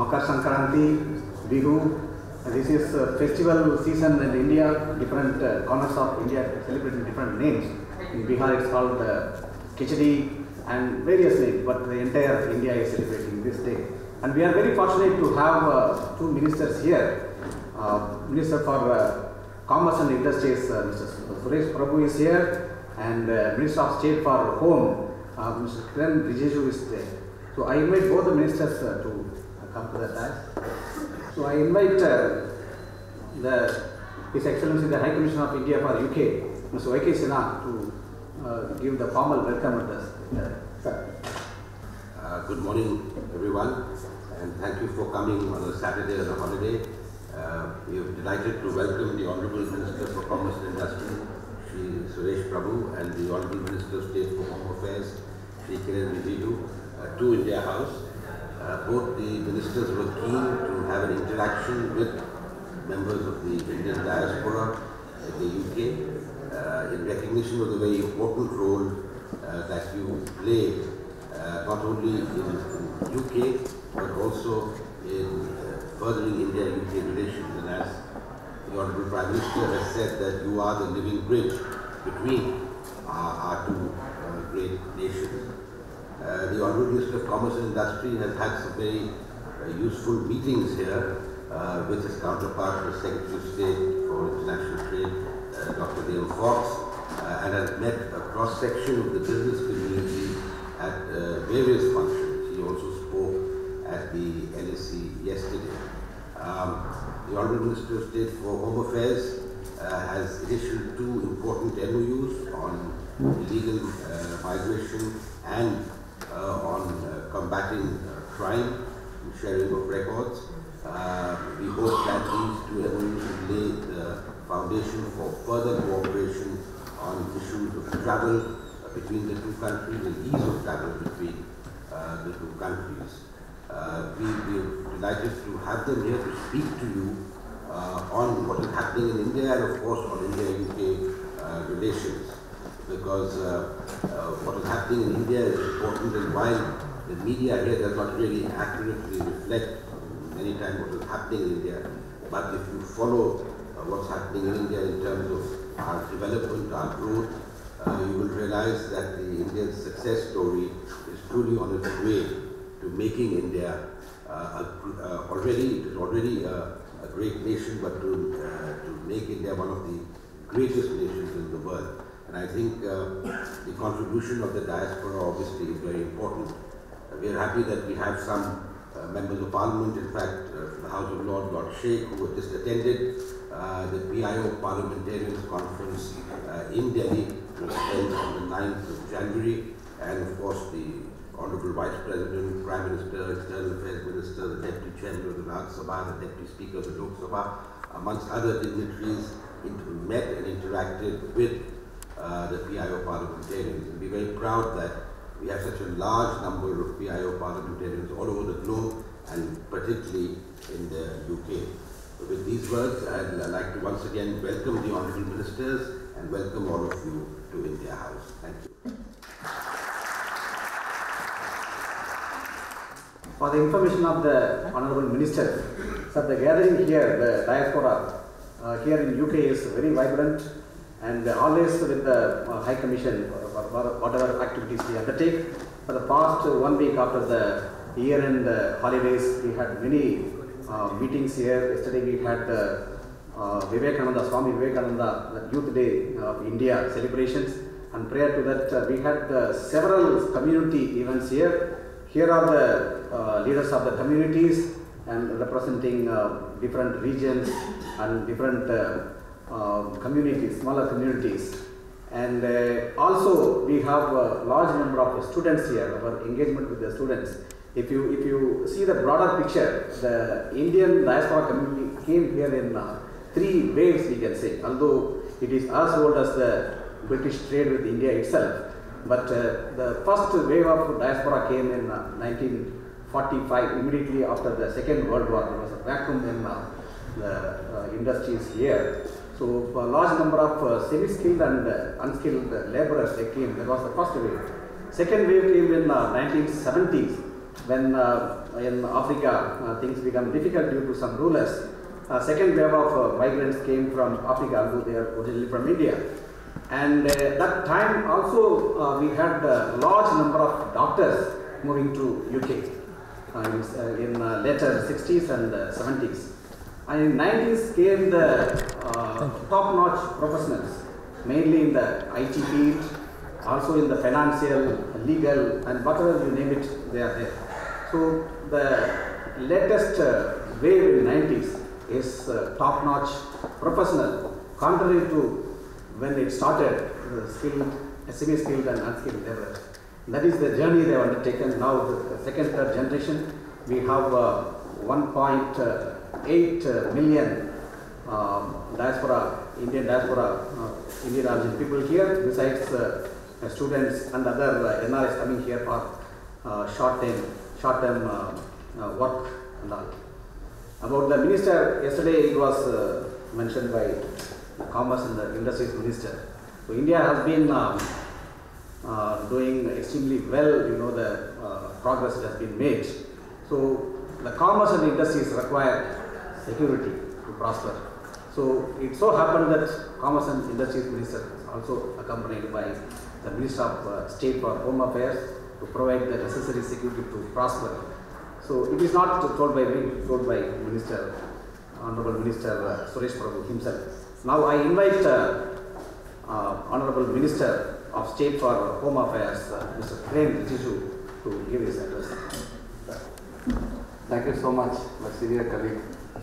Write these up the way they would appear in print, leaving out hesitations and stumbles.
Makar Sankranti, Bihu. This is festival season in India. Different corners of India celebrating different names. In Bihar it's called Khichdi and various names, but the entire India is celebrating this day. And we are very fortunate to have two ministers here. Minister for Commerce and Industries, Mr. Suresh Prabhu is here, and Minister of State for Home, Mr. Kiran Rijiju is there. So I invite both the ministers to come to the dais. So I invite His Excellency the High Commissioner of India for UK, Mr. Y.K. Sinha, to give the formal welcome address. Good morning, everyone, and thank you for coming on a Saturday as a holiday. We are delighted to welcome the Honourable Minister for Commerce and Industry, Shri Suresh Prabhu, and the Honourable Minister of State for Home Affairs, Shri Kiran Rijiju, to India House. Both the ministers were keen to have an interaction with members of the Indian diaspora in the UK in recognition of the very important role that you play not only in UK but also in furthering India-UK relations. And as the Honourable Prime Minister has said, that you are the living bridge between our two great nations. The Honourable Minister of Commerce and Industry has had some very useful meetings here with his counterpart, the Secretary of State for International Trade, Dr. Liam Fox, and has met a cross-section of the business community at various functions. He also spoke at the LSE yesterday. The Honourable Minister of State for Home Affairs has issued two important MOUs on illegal migration and on combating crime and sharing of records. We hope that these two MOUs will lay the foundation for further cooperation on issues of travel between the two countries and ease of travel between the two countries. We are delighted to have them here to speak to you on what is happening in India and of course on India-UK relations, because what is happening in India is important, and while the media here does not really accurately reflect many times what is happening in India, but if you follow what's happening in India in terms of our development, our growth, you will realize that the Indian success story is truly on its way to making India already a great nation, but to make India one of the greatest nations in the world. And I think the contribution of the diaspora obviously is very important. We are happy that we have some members of Parliament, in fact, from the House of Lords, Lord Sheikh, who had just attended the PIO Parliamentarians Conference in Delhi, which was held on the 9th of January, and of course the Honourable Vice President, Prime Minister, External Affairs Minister, the Deputy Chairman of the Rajya Sabha, the Deputy Speaker of the Lok Sabha, amongst other dignitaries, met and interacted with the PIO parliamentarians. And we're very proud that we have such a large number of PIO parliamentarians all over the globe, and particularly in the UK. So with these words, I'd like to once again welcome the Honourable Ministers and welcome all of you to India House. Thank you. For the information of the Honourable Minister, sir, the gathering here, the diaspora here in UK is very vibrant, and always with the High Commission for whatever activities we undertake. For the past 1 week after the year-end holidays, we had many meetings here. Yesterday we had Vivekananda, Swami Vivekananda, the Youth Day of India celebrations, and prior to that we had several community events here. Here are the leaders of the communities and representing different regions and different communities, smaller communities. And also we have a large number of students here, our engagement with the students. If you see the broader picture, the Indian diaspora community came here in 3 waves, we can say, although it is as old as the British trade with India itself. But the first wave of diaspora came in 1945, immediately after the Second World War. There was a vacuum in the industries here. So a large number of semi-skilled and unskilled laborers, they came. That was the first wave. Second wave came in 1970s, when in Africa, things become difficult due to some rulers. Second wave of migrants came from Africa, although they are originally from India. And that time also we had a large number of doctors moving to UK in later 60s and 70s. And in 90s came the top-notch professionals, mainly in the IT field, also in the financial, legal, and whatever you name it, they are there. So the latest wave in 90s is top-notch professional, contrary to when it started, skilled, semi-skilled and unskilled laborers. That is the journey they have undertaken. Now the second, third generation, we have 1.8 million diaspora, Indian diaspora, Indian origin people here, besides students and other NRIs coming here for short-term work and all. About the minister, yesterday it was mentioned by the Commerce and the Industries Minister. So India has been doing extremely well, the progress that has been made. So the commerce and industries require security to prosper. So it so happened that Commerce and Industries Minister is also accompanied by the Minister of State for Home Affairs to provide the necessary security to prosper. So it is not told by me, it's told by Minister, Honorable Minister Suresh Prabhu himself. Now I invite Honorable Minister of State for Home Affairs, Mr. Kiren Rijiju, to give his address. Thank you so much, my senior colleague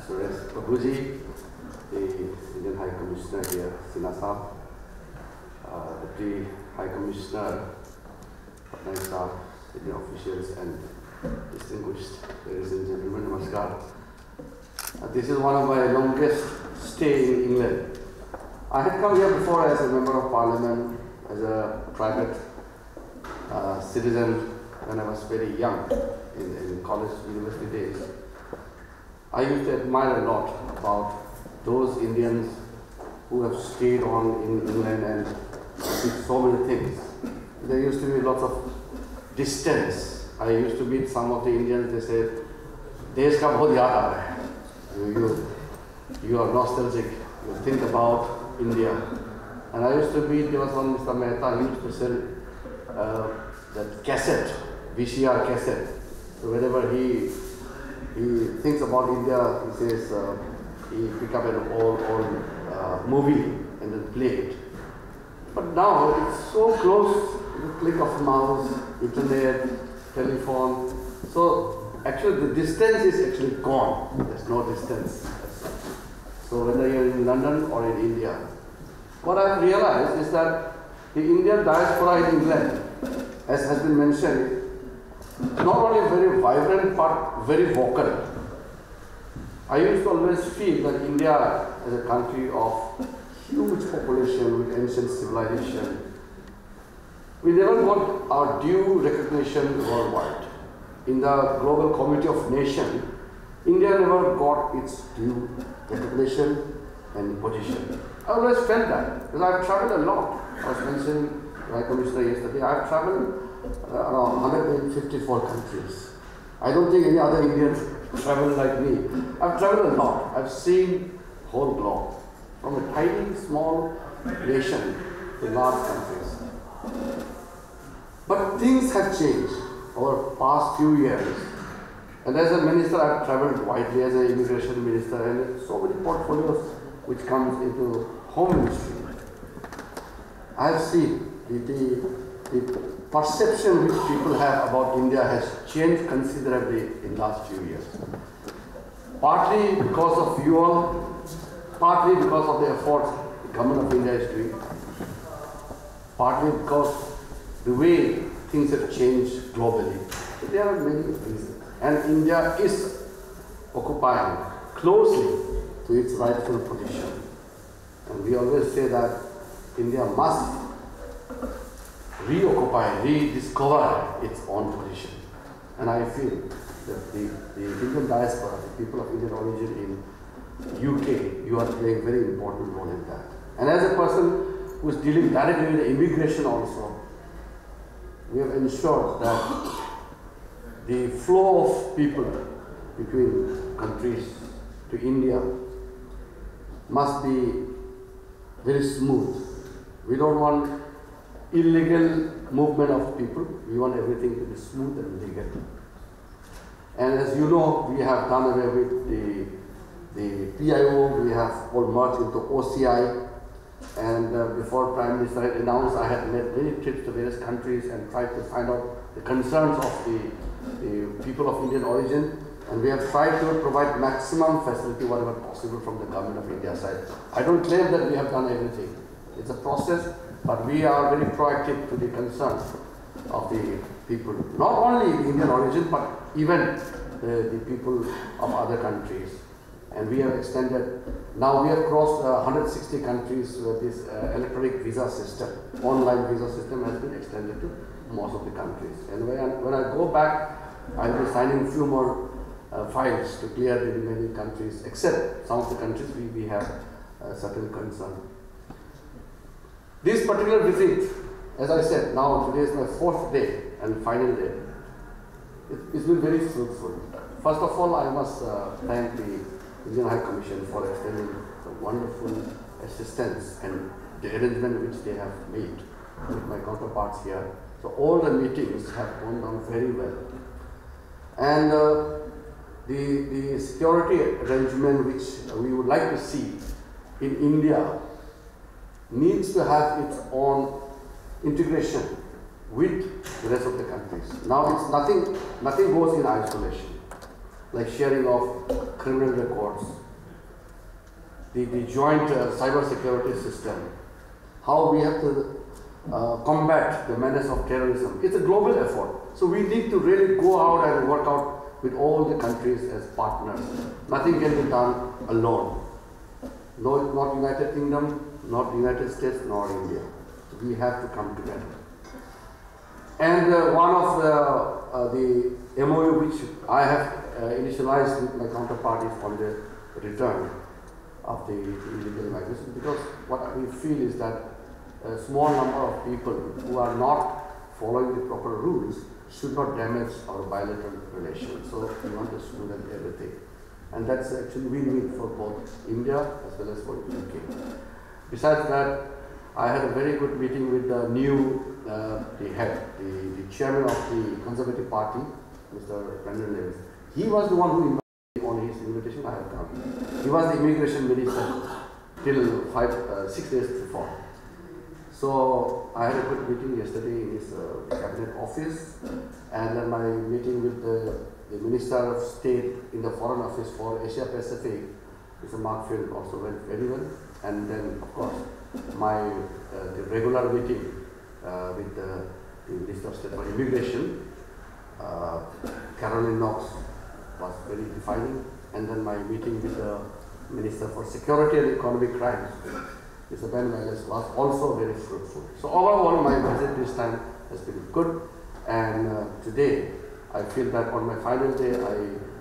Suresh Prabhuji, the Indian High Commissioner here, Sinha Saab, Deputy High Commissioner, Patnaik Saab, senior officials and distinguished ladies and gentlemen, namaskar. This is one of my longest stay in England. I had come here before as a member of parliament, as a private citizen when I was very young in college, university days. I used to admire a lot about those Indians who have stayed on in England and did so many things. There used to be lots of distance. I used to meet some of the Indians, they said, "Desh ka bahut yaad aa raha hai." You are nostalgic, you think about India. And I used to meet, there was one Mr. Mehta, he used to sell that cassette, VCR cassette. So whenever he thinks about India, he says, he pick up an old movie and then play it. But now it's so close, the click of mouse, internet, telephone. So actually the distance is actually gone. There's no distance. So whether you're in London or in India, what I've realized is that the Indian diaspora in England, as has been mentioned, not only very vibrant but very vocal. I used to always feel that India is a country of huge population with ancient civilization. We never got our due recognition worldwide. In the Global Committee of Nations, India never got its due recognition and position. I always felt that, because I've traveled a lot. I was mentioning High Commissioner yesterday, I've traveled around 154 countries. I don't think any other Indians travel like me. I've traveled a lot. I've seen whole globe, from a tiny, small nation to large countries. But things have changed over the past few years. And as a minister, I've traveled widely as an immigration minister, and so many portfolios which comes into home ministry. I have seen the perception which people have about India has changed considerably in the last few years. Partly because of you all, partly because of the efforts the government of India is doing, partly because the way things have changed globally. So there are many reasons. And India is occupying closely to its rightful position. And we always say that India must reoccupy, rediscover its own position. And I feel that the Indian diaspora, the people of Indian origin in UK, you are playing a very important role in that. And as a person who is dealing directly with immigration also, we have ensured that the flow of people between countries to India must be very smooth. We don't want illegal movement of people. We want everything to be smooth and legal. And as you know, we have done away with the PIO. We have all merged into OCI. And before Prime Minister had announced, I had made many trips to various countries and tried to find out the concerns of the people of Indian origin. And we have tried to provide maximum facility, whatever possible, from the government of India side. I don't claim that we have done everything. It's a process, but we are very proactive to the concerns of the people, not only the Indian origin, but even the people of other countries. And we have extended, now we have crossed 160 countries where this electronic visa system, online visa system has been extended to most of the countries. And when I go back, I'll be signing a few more files to clear the remaining countries, except some of the countries we have certain concern. This particular visit, as I said, now today is my 4th day and final day. It's been very fruitful. First of all, I must thank the Indian High Commission for extending the wonderful assistance and the arrangement which they have made with my counterparts here. So all the meetings have gone down very well. And the security arrangement which we would like to see in India needs to have its own integration with the rest of the countries. Now it's nothing goes in isolation, like sharing of criminal records, the joint cyber security system, how we have to combat the menace of terrorism. It's a global effort. So we need to really go out and work out with all the countries as partners. Nothing can be done alone. No, not United Kingdom, not the United States, nor India. So we have to come together. And one of the MOU which I have initialized with my counterpart is on the return of the illegal migration, because what we feel is that a small number of people who are not following the proper rules should not damage our bilateral relations. So we want to smoothen everything. And that's actually win-win for both India as well as for UK. Besides that, I had a very good meeting with the new, the chairman of the Conservative Party, Mr. Brendan Lewis. He was the one who invited me on his invitation. I have come. He was the immigration minister till 6 days before. So I had a good meeting yesterday in his cabinet office, and then my meeting with the Minister of State in the Foreign Office for Asia Pacific, Mr. Mark Field, also went very well. And then, of course, my the regular meeting with the Minister of State for Immigration, Caroline Knox, was very defining. And then my meeting with the Minister for Security and Economic Crimes, Mr. Ben Wallace, was also very fruitful. So overall, my visit this time has been good. And today, I feel that on my final day,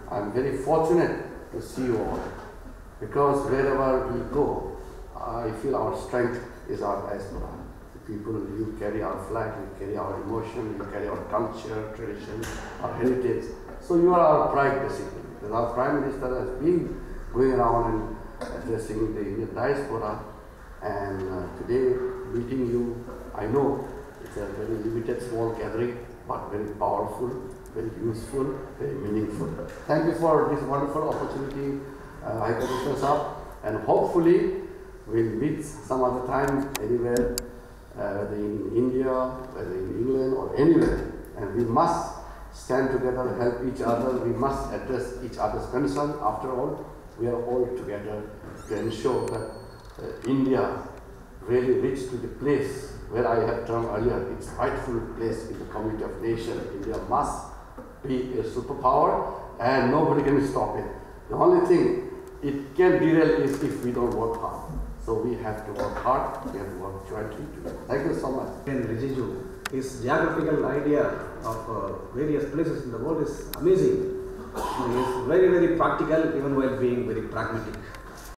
I am very fortunate to see you all. Because wherever we go, I feel our strength is our diaspora. The people, you carry our flag, you carry our emotion, you carry our culture, tradition, our heritage. So you are our pride, basically. Because our Prime Minister has been going around and addressing the Indian diaspora. And today, meeting you, I know it's a very limited, small gathering, but very powerful, very useful, very meaningful. Thank you for this wonderful opportunity, High Commissioner Saab, and hopefully we'll meet some other time anywhere, whether in India, whether in England, or anywhere. And we must stand together, help each other. We must address each other's concern. After all, we are all together to ensure that India really reached to the place where I have termed earlier its rightful place in the community of nations. India must be a superpower and nobody can stop it. The only thing it can derail is if we don't work hard. So we have to work hard, we have to work jointly together. Thank you so much. And Rijiju, his geographical idea of various places in the world is amazing. He is very, very practical even while being very pragmatic.